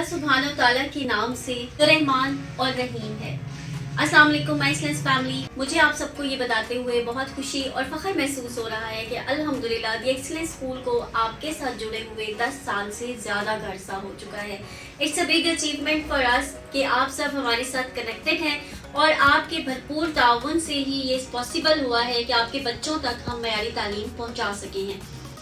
अल्लाह सुब्हानो तआला के नाम से जो रहमान और रहीम है। अस्सलाम वालेकुम माय एक्सीलेंस फैमिली। मुझे आप सबको ये बताते हुए बहुत खुशी और फख्र महसूस हो रहा है कि अल्हम्दुलिल्लाह दी एक्सीलेंस स्कूल को आपके साथ जुड़े हुए 10 साल से ज़्यादा का अरसा हो चुका है। It's a big achievement for us कि आप सब हमारे साथ कनेक्टेड हैं और आपके भरपूर ताउन से ही ये पॉसिबल हुआ है कि आपके बच्चों तक हम मयारी तालीम पहुँचा सके हैं।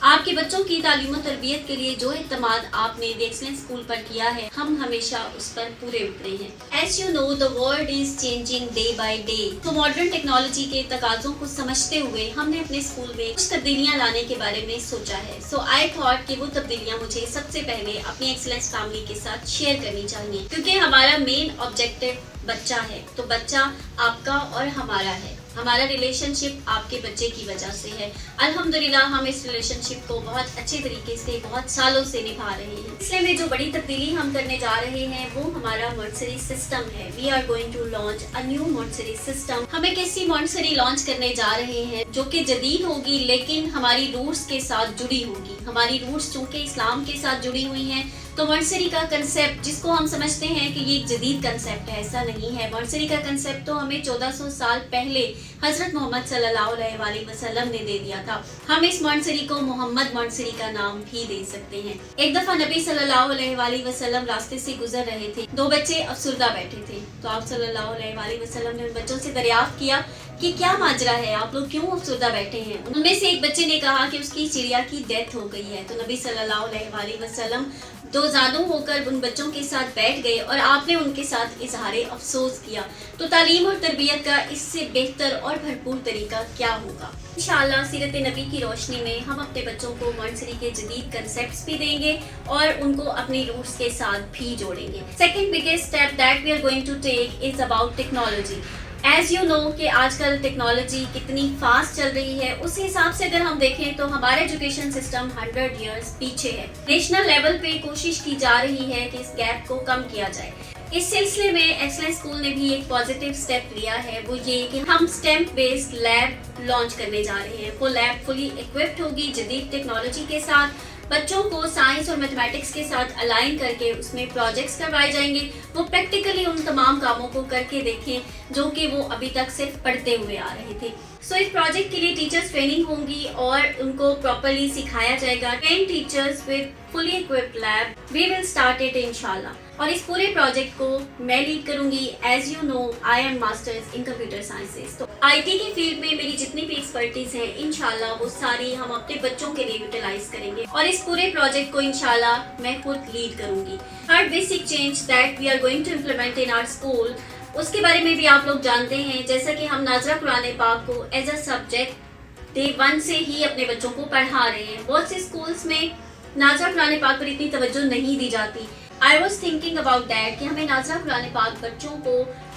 आपके बच्चों की तालीम और तरबियत के लिए जो इत्तेमाद आपने द एक्सीलेंस स्कूल पर किया है, हम हमेशा उस पर पूरे उतरे हैं। As you know the world is changing day by day. तो मॉडर्न टेक्नोलॉजी के तकाज़ों को समझते हुए हमने अपने स्कूल में कुछ तब्दीलियां लाने के बारे में सोचा है। सो आई थॉट कि वो तब्दीलियां मुझे सबसे पहले अपनी एक्सीलेंस फैमिली के साथ शेयर करनी चाहिए, क्योंकि हमारा मेन ऑब्जेक्टिव बच्चा है। तो बच्चा आपका और हमारा है। हमारा रिलेशनशिप आपके बच्चे की वजह से है। अल्हम्दुलिल्लाह हम इस रिलेशनशिप को बहुत अच्छे तरीके से बहुत सालों से निभा रहे हैं। इसलिए में जो बड़ी तब्दीली हम करने जा रहे हैं वो हमारा मॉन्टेसरी सिस्टम है। We are going to launch a new Montessori system. हम एक ऐसी मॉन्टेसरी लॉन्च करने जा रहे हैं जो कि जदीद होगी, लेकिन हमारी रूट्स के साथ जुड़ी होगी। हमारी रूट्स चूँकि इस्लाम के साथ जुड़ी हुई हैं, तो मॉन्टेसरी का कंसेप्ट जिसको हम समझते हैं कि ये एक जदीद कंसेप्ट है, ऐसा नहीं है। मॉन्टेसरी का कंसेप्ट तो हमें 1400 साल पहले हजरत मोहम्मद सल्लल्लाहु अलैहि वसल्लम ने दे दिया था। हम इस मॉन्टेसरी को मोहम्मद मॉन्टेसरी का नाम भी दे सकते हैं। एक दफा नबी सल्लल्लाहु अलैहि वसल्लम रास्ते से गुजर रहे थे। 2 बच्चे अफसुर्दा बैठे थे, तो आप सल्लल्लाहु अलैहि वसल्लम ने उन बच्चों से दरियाफ्त किया कि क्या माजरा है, आप लोग क्यों अफसुर्दा बैठे हैं। उनमें से एक बच्चे ने कहा कि उसकी चिड़िया की डेथ हो गई है। तो नबी सल्लल्लाहु अलैहि वसल्लम 2 जादू होकर उन बच्चों के साथ बैठ गए और आपने उनके साथ इजहारे अफसोस किया। तो तालीम और तरबियत का इससे बेहतर और भरपूर तरीका क्या होगा। इंशाअल्लाह सीरत नबी की रोशनी में हम अपने बच्चों को मॉन्टेसरी के जदीद कंसेप्ट्स भी देंगे और उनको अपनी रूट्स के साथ भी जोड़ेंगे। Second biggest step that we are going to take is about technology. As you know कि आजकल टेक्नोलॉजी कितनी फास्ट चल रही है, उस हिसाब से अगर हम देखें तो हमारा एजुकेशन सिस्टम 100 इयर्स पीछे है। नेशनल लेवल पे कोशिश की जा रही है कि इस गैप को कम किया जाए। इस सिलसिले में एक्सीलेंस स्कूल ने भी एक पॉजिटिव स्टेप लिया है, वो ये कि हम स्टेम बेस्ड लैब लॉन्च करने जा रहे हैं। वो लैब फुली इक्विप्ड होगी जदीद टेक्नोलॉजी के साथ। बच्चों को साइंस और मैथमेटिक्स के साथ अलाइन करके उसमें प्रोजेक्ट्स करवाए जाएंगे। वो प्रैक्टिकली उन तमाम कामों को करके देखें जो कि वो अभी तक सिर्फ पढ़ते हुए आ रहे थे। सो इस प्रोजेक्ट के लिए टीचर्स ट्रेनिंग होंगी और उनको प्रॉपर्ली सिखाया जाएगा। 10 teachers with fully equipped lab, we will start it इंशाल्लाह। और इस पूरे प्रोजेक्ट को मैं लीड करूंगी। As you know I am masters in computer sciences. तो आईटी की फील्ड में मेरी जितनी भी एक्सपर्टीज है इंशाल्लाह वो सारी हम अपने बच्चों के लिए यूटिलाइज करेंगे और इस पूरे प्रोजेक्ट को इंशाल्लाह मैं खुद लीड करूंगी। Third basic change that we are going to implement in our school, उसके बारे में भी आप लोग जानते हैं। जैसा कि हम नाज़रा कुरान पाक को एज अ सब्जेक्ट डे 1 से ही अपने बच्चों को पढ़ा रहे हैं। बहुत से स्कूल्स में नाज़रा कुरान पाक पर इतनी तवज्जो नहीं दी जाती। I was thinking about that कि हमें नाज़रा कुरान पाक बच्चों को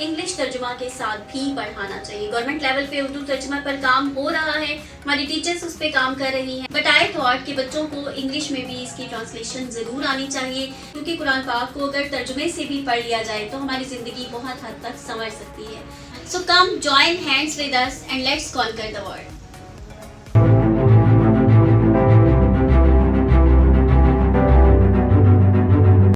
इंग्लिश तर्जुमा के साथ भी पढ़ाना चाहिए। गवर्नमेंट लेवल पे उर्दू तर्जुमा पर काम हो रहा है, हमारी टीचर्स उस पर काम कर रही हैं, बट आई थॉट कि बच्चों को इंग्लिश में भी इसकी ट्रांसलेशन ज़रूर आनी चाहिए, क्योंकि कुरान पाक को अगर तर्जुमे से भी पढ़ लिया जाए तो हमारी ज़िंदगी बहुत हद तक संवर सकती है। So come join hands with us and let's conquer the world.